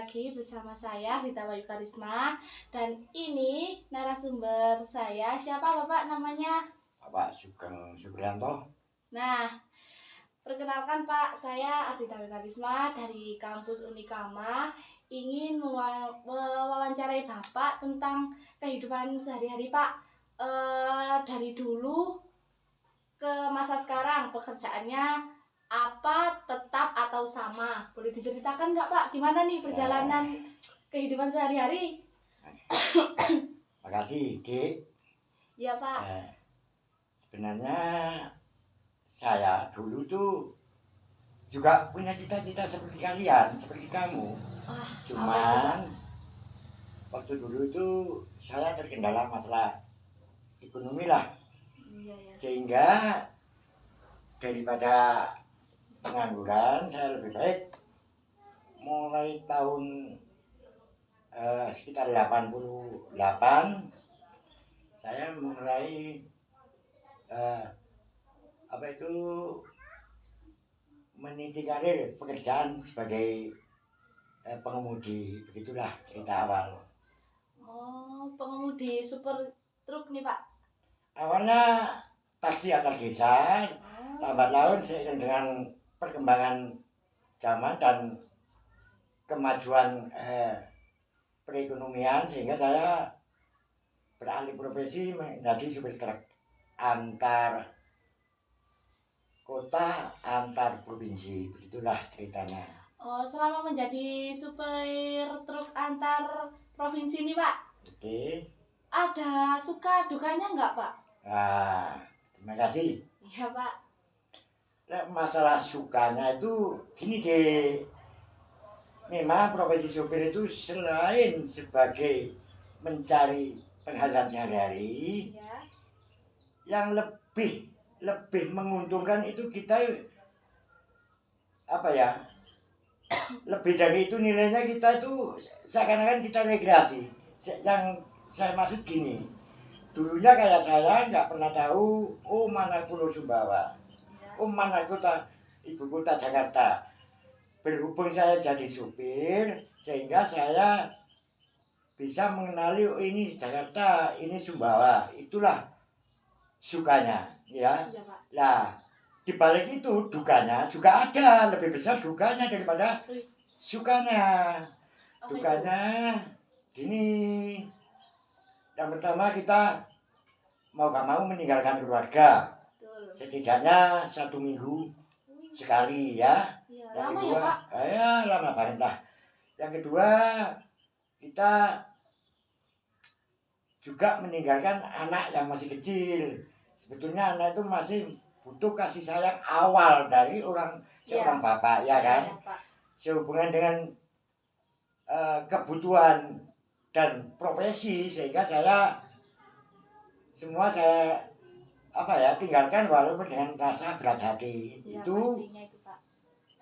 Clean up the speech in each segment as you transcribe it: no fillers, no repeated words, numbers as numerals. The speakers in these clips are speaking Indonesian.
lagi bersama saya Rita Bayu Karisma. Dan ini narasumber saya, siapa Bapak namanya? Bapak Sugeng Supriyanto. Nah, perkenalkan Pak, saya Rita Bayu Karisma dari kampus Unikama. Ingin mewawancarai Bapak tentang kehidupan sehari-hari Pak. Dari dulu ke masa sekarang, pekerjaannya apa, tetap atau sama? Boleh diceritakan nggak Pak? Gimana nih perjalanan kehidupan sehari-hari? Makasih, Dik. Ya Pak. Sebenarnya saya dulu tuh juga punya cita-cita seperti kalian, seperti kamu. Cuman waktu dulu itu saya terkendala masalah ekonomi lah. Sehingga daripada pengangguran, saya lebih baik mulai tahun sekitar 88 saya mulai meniti karir pekerjaan sebagai pengemudi. Begitulah cerita awal. Oh, pengemudi super truk nih Pak. Awalnya taksi antar desa, lambat laun seiring dengan perkembangan zaman dan kemajuan perekonomian, sehingga saya beralih profesi menjadi supir truk antar kota, antar provinsi. Begitulah ceritanya. Oh, selama menjadi supir truk antar provinsi nih Pak, Oke. ada suka dukanya nggak Pak? Terima kasih. Iya Pak. Nah, masalah sukanya itu gini deh. Memang profesi supir itu selain sebagai mencari penghasilan sehari-hari, Ya. yang lebih menguntungkan itu kita lebih dari itu nilainya, kita itu seakan-akan kita rekreasi. Yang saya maksud gini, dulunya kayak saya nggak pernah tahu mana Pulau Sumbawa, mana ibu kota Jakarta. Berhubung saya jadi supir, sehingga saya bisa mengenali ini Jakarta, ini Sumbawa. Itulah sukanya, ya. Nah, dibalik itu dukanya juga ada, lebih besar dukanya daripada sukanya. Dukanya gini, yang pertama kita mau gak mau meninggalkan keluarga. Setidaknya 1 minggu sekali, ya. Yang lama kedua, ya Pak? Lama banget lah. Yang kedua, kita juga meninggalkan anak yang masih kecil. Sebetulnya anak itu masih butuh kasih sayang awal dari seorang bapak, ya kan? Sehubungan dengan kebutuhan dan profesi, sehingga saya tinggalkan walaupun dengan rasa berat hati. Itu Pak.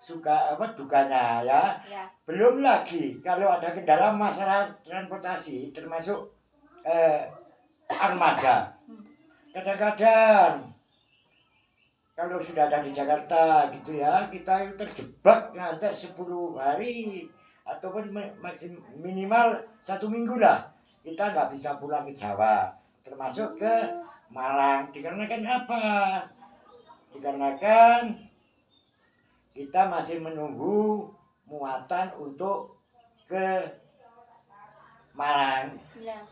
Suka dukanya, ya. Belum lagi kalau ada kendala masalah transportasi, termasuk armada. Kadang-kadang kalau sudah ada di Jakarta gitu ya, kita terjebak ngantek 10 hari ataupun minimal 1 minggu lah. Kita nggak bisa pulang ke Jawa, termasuk ke Malang. Dikarenakan apa? Dikarenakan kita masih menunggu muatan untuk ke Malang. Ya.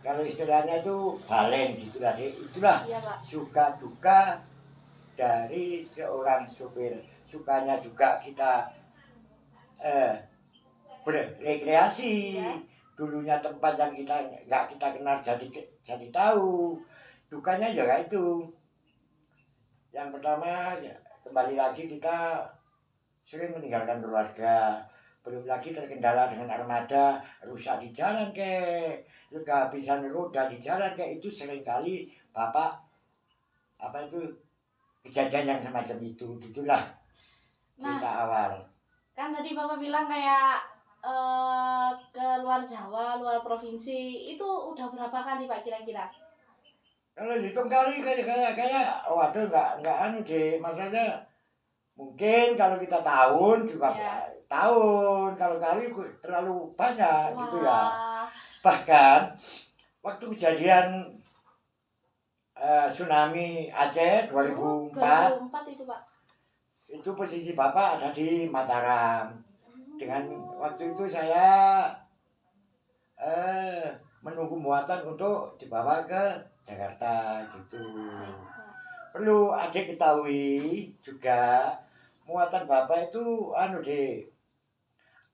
Kalau istilahnya itu balen gitu lah. Itulah ya, suka duka dari seorang supir. Sukanya juga kita berrekreasi. Ya. Dulunya tempat yang nggak kita kenal jadi tahu. Dukanya juga itu. Yang pertama, kembali lagi kita sering meninggalkan keluarga. Belum lagi terkendala dengan armada, rusak di jalan kehabisan roda di jalan itu seringkali bapak kejadian yang semacam itu. Gitulah cerita awal. Kan tadi bapak bilang kayak ke luar Jawa, luar provinsi, itu udah berapa kali Pak kira-kira? Kalau hitung kali kayak waduh nggak deh, masalahnya Mungkin kalau kita tahun juga Ya. tahun, kalau kali terlalu banyak gitu ya. Wah. Bahkan waktu kejadian tsunami Aceh Oh, 2004 2004 itu, Pak. itu posisi Bapak ada di Mataram. Dengan waktu itu saya menunggu muatan untuk dibawa ke Jakarta gitu. Baik, Pak. Perlu adik ketahui juga muatan Bapak itu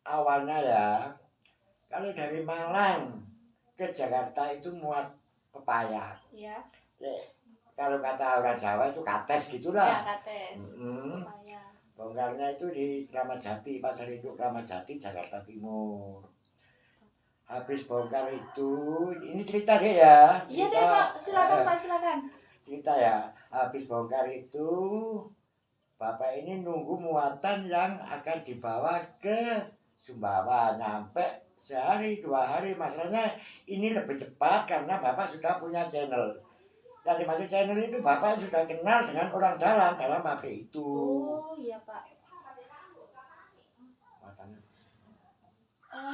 awalnya ya, kalau dari Malang ke Jakarta itu muat pepaya. Iya. Kalau kata orang Jawa itu kates Ya, gitulah. kates. Mm-mm. Pepaya. Bongkarnya itu di Kramat Jati, Pasar Induk Kramat Jati, Jakarta Timur. Habis bongkar itu, ini cerita deh ya. Iya Cerita, deh, Pak. Silakan, Pak, silakan. cerita ya. Habis bongkar itu, Bapak ini nunggu muatan yang akan dibawa ke Sumbawa. Nyampe sehari, 2 hari. Masalahnya ini lebih cepat karena Bapak sudah punya channel. Yang dimaksud channel itu Bapak sudah kenal dengan orang dalam pabrik itu. Oh, iya, Pak. Muatan.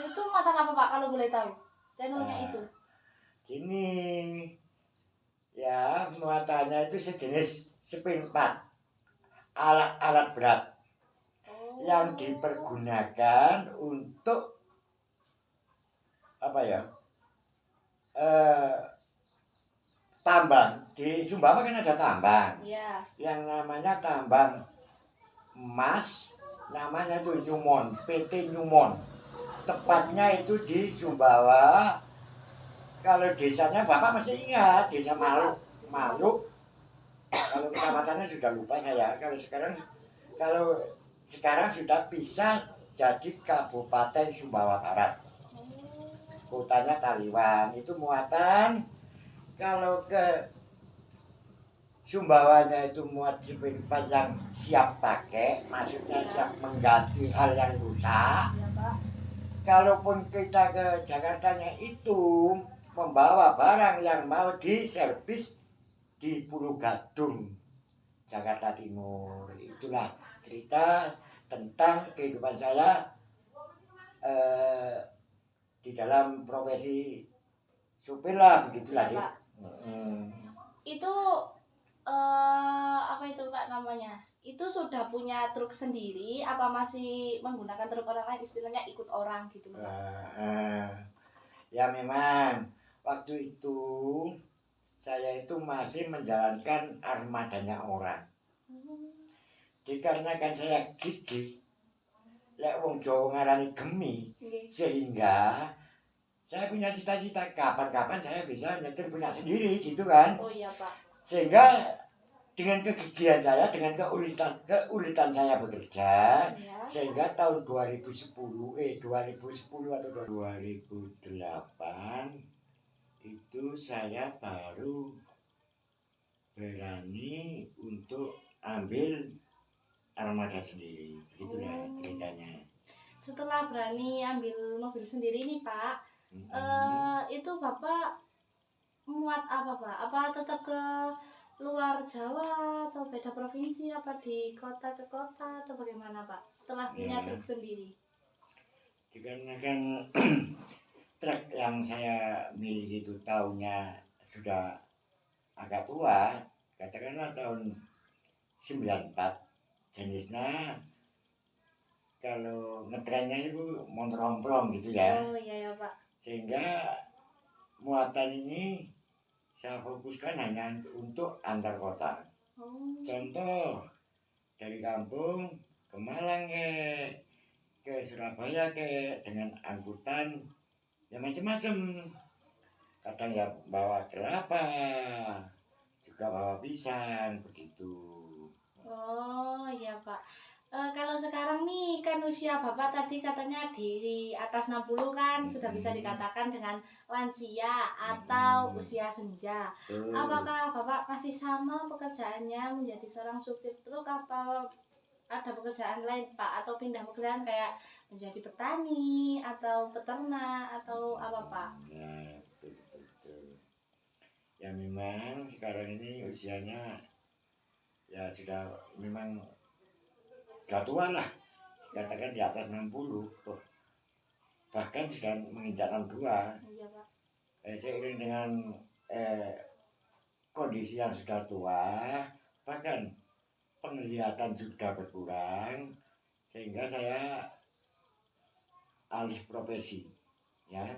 Itu muatan apa, Pak, kalau boleh tahu? Channelnya Nah, itu. Gini, ya muatannya itu sejenis spring part, alat-alat berat Oh. yang dipergunakan untuk apa ya? Tambang di Sumbawa kan ada tambang, Iya. yang namanya tambang emas, namanya itu Nyumon, PT Nyumon. Tepatnya itu di Sumbawa. Kalau desanya Bapak masih ingat, desa Maluk, Maluk. Kalau kecamatannya sudah lupa saya. Kalau sekarang sudah bisa jadi Kabupaten Sumbawa Barat. Kotanya Taliwan. Itu muatan. Kalau ke Sumbawanya itu muat sepeda yang siap pakai, maksudnya siap mengganti hal yang rusak. Iya, Pak. Kalaupun kita ke Jakartanya itu membawa barang yang mau diservis di Pulau Gadung, Jakarta Timur. Itulah cerita tentang kehidupan saya di dalam profesi supir lah, begitulah Iya, Dik. Pak. Itu apa itu, Pak, namanya? Itu sudah punya truk sendiri apa masih menggunakan truk orang lain, istilahnya ikut orang gitu, Pak? Ya memang waktu itu saya itu masih menjalankan armadanya orang. Dikarenakan saya gigih, lek wong Jawa ngarani gemi, Nggih. sehingga saya punya cita-cita kapan-kapan saya bisa nyetir punya sendiri gitu kan. Oh iya, Pak. Sehingga dengan kegigihan saya, dengan keulitan saya bekerja, Ya. sehingga tahun 2010 atau 2008 itu saya baru berani untuk ambil armada sendiri, begitulah ceritanya. Setelah berani ambil mobil sendiri nih, Pak, itu Bapak muat apa, Pak? Apa tetap ke luar Jawa atau beda provinsi, apa di kota ke kota atau bagaimana, Pak? Setelah punya truk sendiri. Dikarenakan truk yang saya miliki itu tahunnya sudah agak tua, katakanlah tahun 94, jenisnya kalau ngetrennya itu motor gitu ya. Oh iya ya, Pak. Sehingga muatan ini saya fokuskan hanya untuk antar kota. Contoh dari kampung ke Malang ke Surabaya dengan angkutan ya macam-macam. Kadang ya bawa kelapa, juga bawa pisang begitu. Oh iya, Pak. Kalau sekarang nih kan usia Bapak tadi katanya di atas 60 kan sudah bisa dikatakan dengan lansia atau usia senja. Apakah Bapak masih sama pekerjaannya menjadi seorang supir truk, apa ada pekerjaan lain, Pak, atau pindah pekerjaan kayak menjadi petani atau peternak atau apa, Pak? Ya, betul. Ya memang sekarang ini usianya ya sudah memang sudah tua lah, katakan di atas 60, bahkan sudah menginjak 62. Iya, Pak. Seiring dengan kondisi yang sudah tua, bahkan penglihatan sudah berkurang, sehingga saya alih profesi, ya.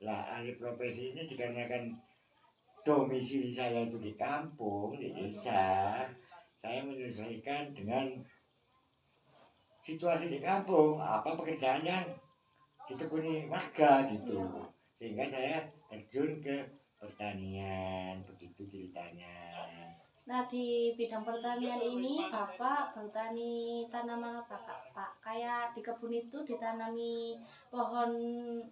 Lah alih profesi ini dikarenakan domisili saya itu di kampung, di desa, saya menyesuaikan dengan situasi di kampung, apa pekerjaan yang ditekuni warga gitu, sehingga saya terjun ke pertanian, begitu ceritanya. Nah, di bidang pertanian ini Bapak bertani tanaman apa, Pak? Kayak di kebun itu ditanami pohon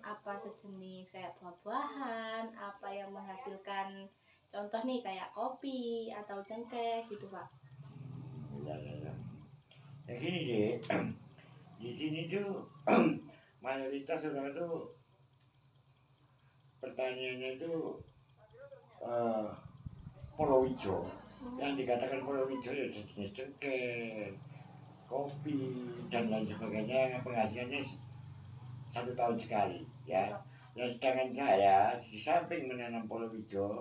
apa sejenis, kayak buah-buahan, apa yang menghasilkan, contoh nih kayak kopi atau cengkeh gitu, Pak. Ya. Nah gini deh, di sini tuh mayoritas orang tuh pertaniannya itu Polowijo. Yang dikatakan Polowijo ya jenis cengkeh, kopi dan lain sebagainya, yang penghasilannya 1 tahun sekali, ya. Nah sedangkan saya di samping menanam Polowijo,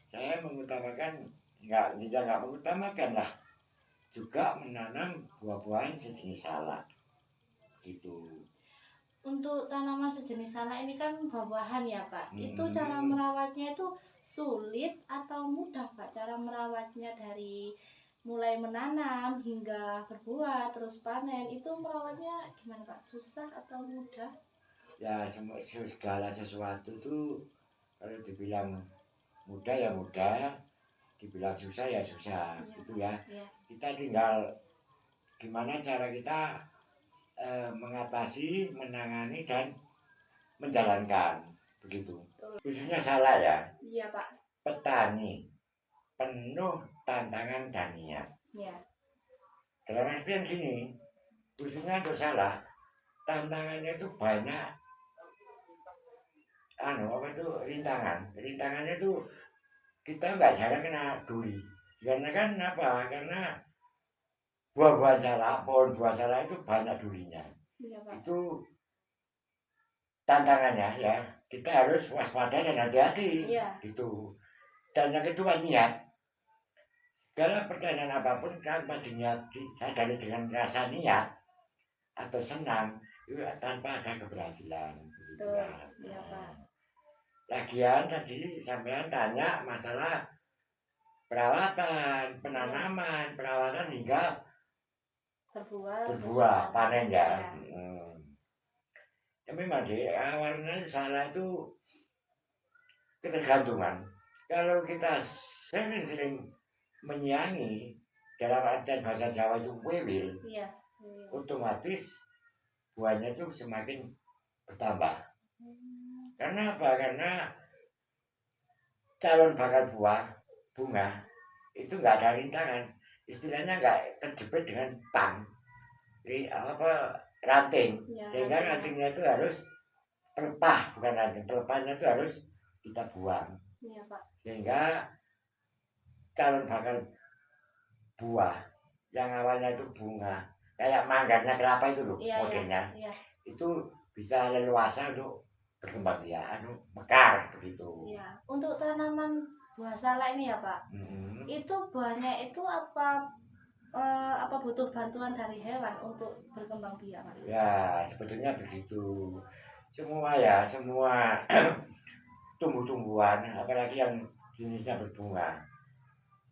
saya mengutamakan nggak mengutamakan lah, juga menanam buah-buahan sejenis salak gitu. Untuk tanaman sejenis salak ini kan buah-buahan ya, Pak. Itu cara Hmm. merawatnya itu sulit atau mudah, Pak? Cara merawatnya dari mulai menanam hingga berbuah terus panen, itu merawatnya gimana, Pak? Susah atau mudah? Ya segala sesuatu tuh kalau dibilang mudah ya mudah, dibilang susah ya susah, Iya, gitu Pak. ya. Iya. Kita tinggal gimana cara kita mengatasi, menangani dan menjalankan, begitu. Khususnya salah ya, Iya, Pak. petani penuh tantangan dan niat. Iya. Dalam artian gini, khususnya untuk salah, tantangannya itu banyak, rintangannya itu kita nggak jarang kena duri. Karena kan apa? Karena buah-buahan salak, pohon buah salak itu banyak durinya. Iya, Pak. Itu tantangannya ya. Kita harus waspada dan hati-hati. Iya. Gitu. Dan yang kedua niat. Segala pertanyaan apapun kan sadari dengan rasa niat atau senang itu tanpa ada keberhasilan. Begitu Betul. lah. Iya, Pak. Lagian tadi sampean tanya masalah perawatan, penanaman, perawatan hingga berbuah, panen ya. Ya memang deh, awalnya salah itu ketergantungan. Kalau kita sering-sering menyiangi, dalam artian bahasa Jawa itu wewil, Iya. otomatis buahnya itu semakin bertambah. Karena apa? Karena calon bakal buah, bunga, itu nggak ada rintangan. Istilahnya nggak terjepit dengan ranting. Ya, Sehingga rantingnya itu harus pelepah, bukan ranting. Pelepahnya itu harus kita buang. Iya, Pak. Sehingga calon bakal buah yang awalnya itu bunga, kayak manggarnya kelapa itu loh, modelnya. Iya. Itu bisa leluasa untuk berkembang biak, mekar begitu. Iya. Untuk tanaman buah salak ini ya, Pak. Itu buahnya itu apa butuh bantuan dari hewan untuk berkembang biak, Pak? Ya, sebetulnya begitu. Semua tumbuh-tumbuhan, apalagi yang jenisnya berbunga,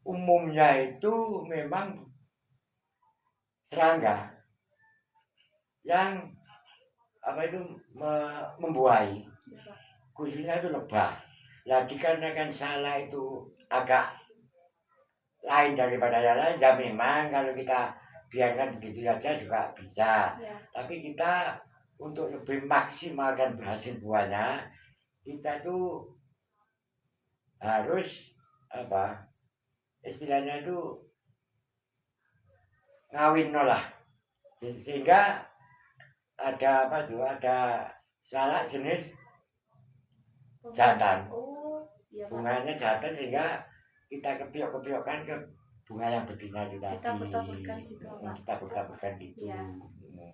umumnya itu memang serangga yang membuahi, khususnya itu lebah. Nah, dikarenakan salah itu agak lain daripada yang lain, ya memang kalau kita biarkan begitu saja juga bisa. Ya. Tapi kita untuk lebih maksimalkan berhasil buahnya, kita tuh harus istilahnya itu ngawin lah, sehingga ada salak jenis jantan. Oh, iya, Pak. Bunganya jantan, sehingga kita kepiok-kepiokkan ke bunga yang betina itu tadi. Ditabur-taburkan gitu, Pak. Kita taburkan gitu. Iya.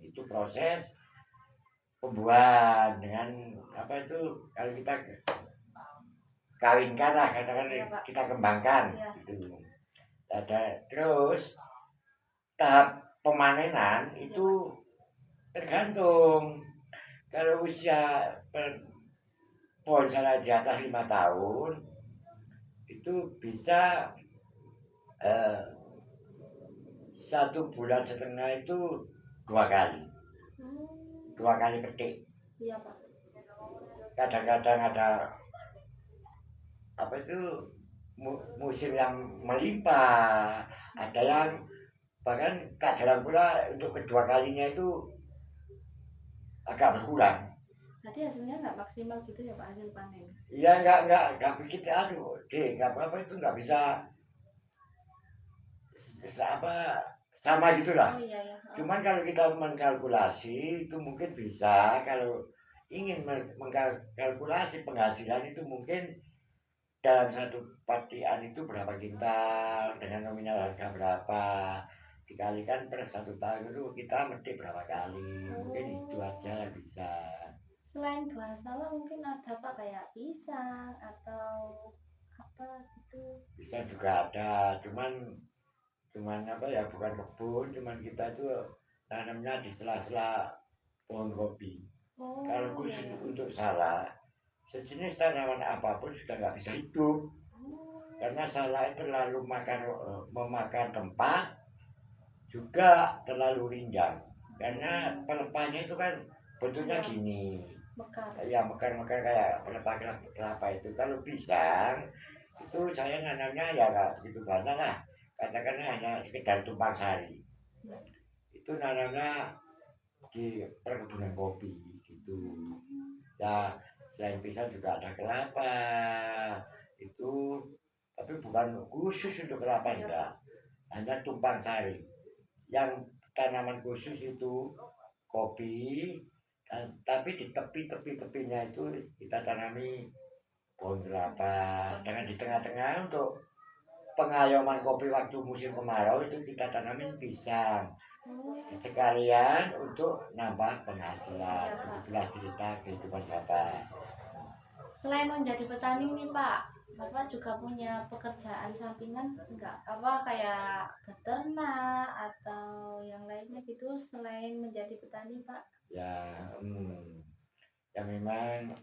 Itu proses pembuahan dengan apa itu kalau kita kawinkan lah katakan Iya, Pak. kita kembangkan Iya. gitu. Terus tahap pemanenan itu tergantung kalau usia pohon salah di atas 5 tahun itu bisa 1,5 bulan itu 2 kali Hmm. 2 kali petik. Iya, Pak. Kadang-kadang ada apa itu musim yang melimpah, ada yang bahkan tak jarang pula untuk kedua kalinya itu agak berkurang. Berarti hasilnya nggak maksimal gitu ya Pak, hasil panen? Iya nggak begitu, aduh deh nggak apa-apa itu nggak bisa apa sama gitulah. Oh iya ya. Cuman kalau kita mengkalkulasi itu mungkin bisa, kalau ingin mengkalkulasi penghasilan itu mungkin dalam satu patian itu berapa kintal dengan nominal harga berapa dikalikan per 1 tahun itu kita metik berapa kali, mungkin itu aja yang bisa. Selain buah salak mungkin ada Pak kayak pisang atau apa gitu? Bisa juga ada, cuman apa ya, bukan kebun, cuman kita itu tanamnya di sela-sela pohon kopi. Oh, Kalau khusus iya. untuk salak, sejenis tanaman apapun sudah nggak bisa hidup karena salak itu terlalu memakan tempat, juga terlalu rindang karena pelepahnya itu kan bentuknya gini, Mekar. ya mekar-mekar kayak pelepah kelapa itu. Kalau pisang itu saya nanamnya ya nggak begitu banyak lah, katakanlah hanya sekedar tumpang sari. Itu nanamnya di perkebunan kopi gitu ya. Selain pisang juga ada kelapa itu, tapi bukan khusus untuk kelapa, enggak, hanya tumpang sari. Yang tanaman khusus itu kopi, tapi di tepinya itu kita tanami pohon kelapa. Sedangkan di tengah-tengah untuk pengayoman kopi waktu musim kemarau itu kita tanamin pisang. Sekalian untuk nambah penghasilan. Itulah cerita kehidupan Bapak. Selain menjadi petani nih Pak, Bapak juga punya pekerjaan sampingan enggak? Apa kayak beternak atau yang lainnya gitu selain menjadi petani Pak? Ya, ya memang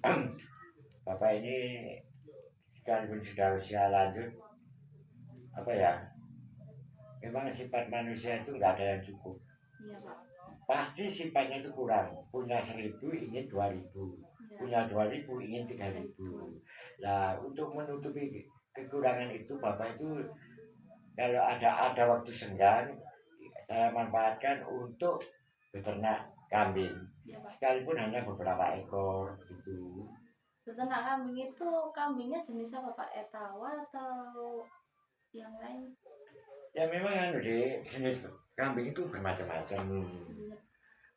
Bapak ini sekalipun sudah usia lanjut, apa ya, memang sifat manusia itu nggak ada yang cukup. Iya Pak. Pasti sifatnya itu kurang. Punya 1.000 ingin 2.000, punya 2.000 ingin 3.000. Nah, untuk menutupi kekurangan itu Bapak itu kalau ada waktu senggang, saya manfaatkan untuk beternak kambing. Sekalipun hanya beberapa ekor gitu. Beternak kambing itu kambingnya jenis apa Pak? Etawa atau yang lain? Ya memang jenis kambing itu bermacam-macam.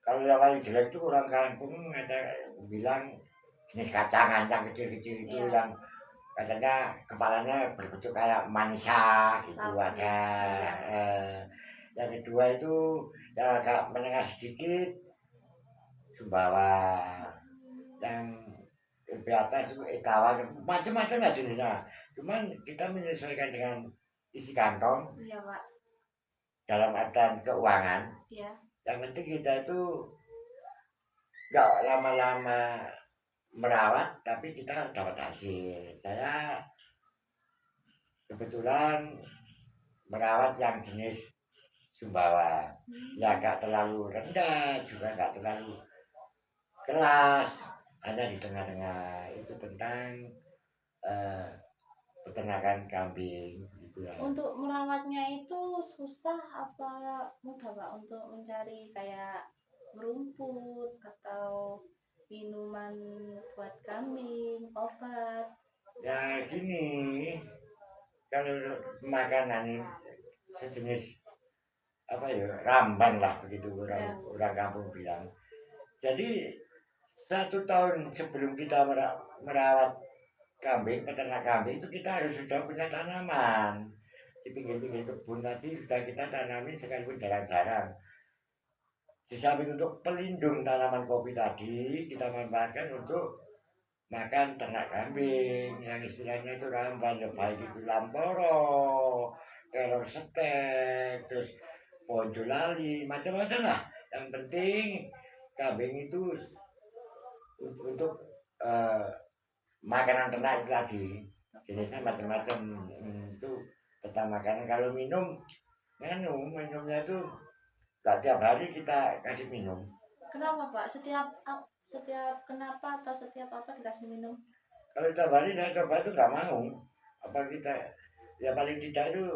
Kalau yang paling jelek itu orang kampung ada bilang jenis kacang kecil-kecil itu, yang katanya kepalanya berbentuk kayak manisa gitu. Ada yang kedua itu yang agak menengah sedikit Sumbawa, yang lebih atas itu Etawa, macam-macam ya jenisnya. Cuman kita menyesuaikan dengan isi kantong. Iya Pak. Dalam artian keuangan. Iya. Yang penting kita itu nggak lama-lama merawat, tapi kita dapat hasil. Saya kebetulan merawat yang jenis Sumbawa, ya nggak terlalu rendah, juga nggak terlalu kelas, hanya di tengah-tengah. Itu tentang peternakan kambing gitu ya. Untuk merawatnya itu susah apa mudah Pak untuk mencari kayak rumput atau minuman buat kambing, obat? Ya gini, kalau makanan sejenis apa ya, ramban lah begitu orang kampung bilang. Jadi 1 tahun sebelum kita merawat kambing, peternak kambing itu kita harus sudah punya tanaman. di pinggir-pinggir kebun tadi sudah kita tanami sekalipun jarang-jarang. Di samping untuk pelindung tanaman kopi tadi, kita manfaatkan untuk makan ternak kambing yang istilahnya itu ramban, baik itu lamporo, kelor setek, terus ponjolali, macam-macam lah. Yang penting kambing itu untuk makanan ternak itu tadi, jenisnya macam-macam. Itu tentang makanan. Kalau minumnya itu gak tiap hari kita kasih minum. Kenapa Pak? Setiap kenapa atau setiap apa dikasih minum? Kalau tiap hari saya coba itu nggak mau. Apa kita ya paling tidak itu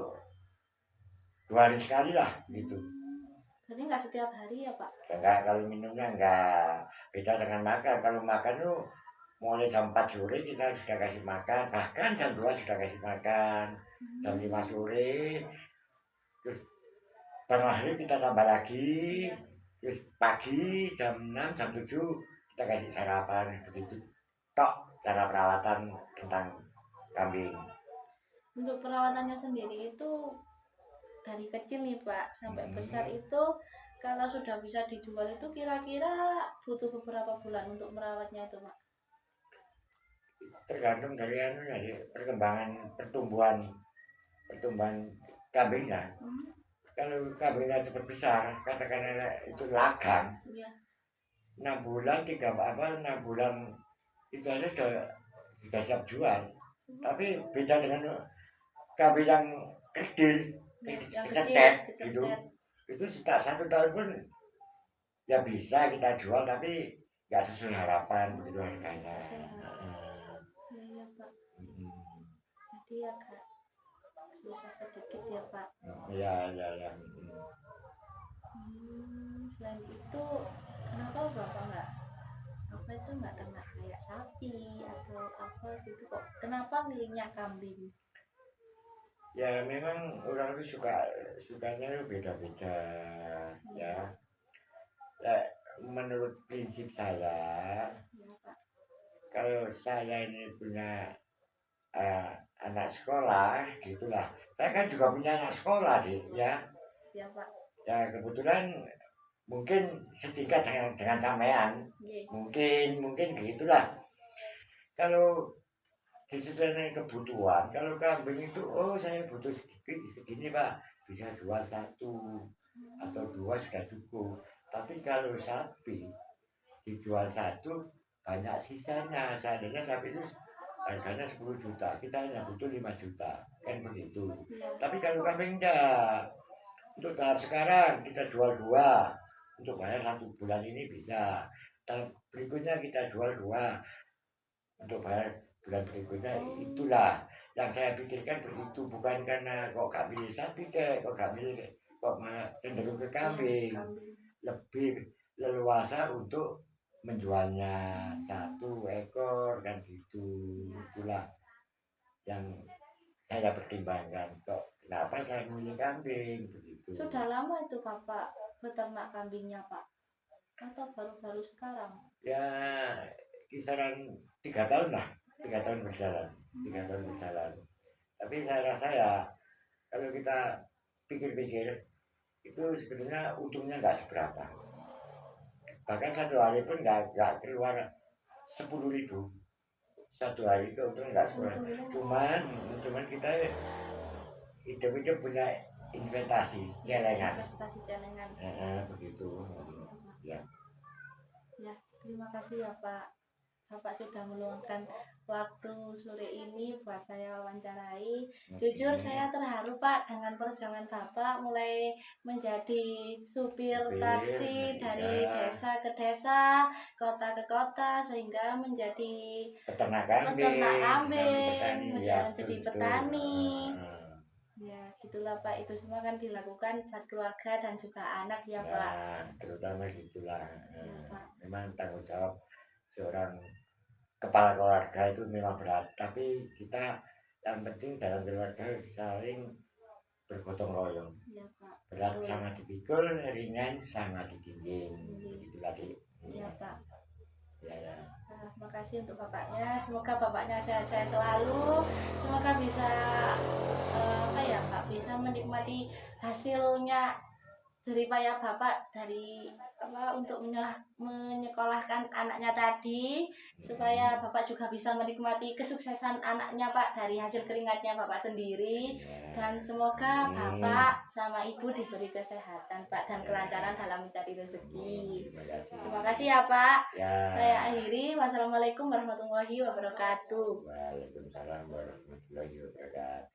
2 hari sekali lah gitu. Jadi nggak setiap hari ya Pak? Enggak, kalau minumnya enggak. Beda dengan makan. Kalau makan itu mulai jam 4 sore kita sudah kasih makan. Bahkan jam 2 sudah kasih makan. Jam 5 sore. Terus tengah hari kita tambah lagi. Terus pagi jam 6, jam 7 kita kasih sarapan. Begitu tok cara perawatan tentang kambing. Untuk perawatannya sendiri itu dari kecil nih Pak sampai besar itu kalau sudah bisa dijual itu kira-kira butuh beberapa bulan untuk merawatnya itu Pak? Tergantung dari pertumbuhan kambingnya. Kalau kambingnya cepat besar, katakanlah itu lagang, 6 bulan 6 bulan itu aja sudah siap jual. Tapi beda dengan kambing yang kecil, kecetet gitu. Itu satu tahun pun ya bisa kita jual, tapi nggak sesuai harapan begitu harganya. Iya Pak. Jadi agak susah sedikit ya Pak. Iya. Selain itu kenapa Bapak nggak ternak kayak sapi atau apa gitu kok? Kenapa milihnya kambing? Ya memang orang itu sukanya beda-beda ya. Menurut prinsip saya, kalau saya ini punya anak sekolah gitulah, saya kan juga punya anak sekolah ya. Ya Pak. Ya kebetulan mungkin setingkat dengan sampean, mungkin gitulah. Kalau sesuai kebutuhan, kalau kambing itu saya butuh segini Pak, bisa jual 1 atau 2 sudah cukup. Tapi kalau sapi dijual 1 banyak sisanya. Seandainya sapi itu harganya 10 juta, kita hanya butuh 5 juta, kan begitu. Tapi kalau kambing enggak, untuk tahap sekarang kita jual 2 untuk bayar 1 bulan ini bisa. Tahap berikutnya kita jual 2 untuk bayar bulan berikutnya. Itulah yang saya pikirkan begitu, bukan karena kok gak milih sapi kok cenderung ke kambing. Lebih leluasa untuk menjualnya 1 ekor kan gitu. Itulah yang saya pertimbangkan kok kenapa saya memilih kambing begitu. Sudah lama itu Bapak beternak kambingnya Pak? Atau baru-baru sekarang? Ya kisaran 3 tahun lah, 3 tahun berjalan. Tapi saya rasa ya kalau kita pikir-pikir itu sebenarnya untungnya nggak seberapa. Bahkan 1 hari pun nggak keluar 10.000. 1 hari itu untungnya nggak seberapa. Cuman kita hidup punya investasi celengan. Begitu. Ya. Terima kasih ya Pak. Bapak sudah meluangkan waktu sore ini buat saya wawancarai. Jujur saya terharu Pak dengan perjuangan Bapak mulai menjadi supir taksi dari desa ke desa, kota ke kota sehingga menjadi peternak kambing, menjadi petani. Ya, gitulah Pak. Itu semua kan dilakukan buat keluarga dan juga anak ya Pak. Terutama gitulah. Memang tanggung jawab seorang kepala keluarga itu memang berat, tapi kita yang penting dalam keluarga saling bergotong royong. Ya, Pak. Berat sama dipikul, ringan sama dijinjing. Begitu lagi. Iya Pak. Ya. Terima kasih untuk Bapaknya. Semoga Bapaknya sehat-sehat selalu. Semoga bisa Pak bisa menikmati hasilnya jeripaya Bapak dari untuk menyekolahkan anaknya tadi, supaya Bapak juga bisa menikmati kesuksesan anaknya Pak dari hasil keringatnya Bapak sendiri, dan semoga Bapak sama Ibu diberi kesehatan Pak dan kelancaran dalam mencari rezeki. Terima kasih ya Pak. Ya. Saya akhiri. Wassalamualaikum warahmatullahi wabarakatuh. Waalaikumsalam warahmatullahi wabarakatuh.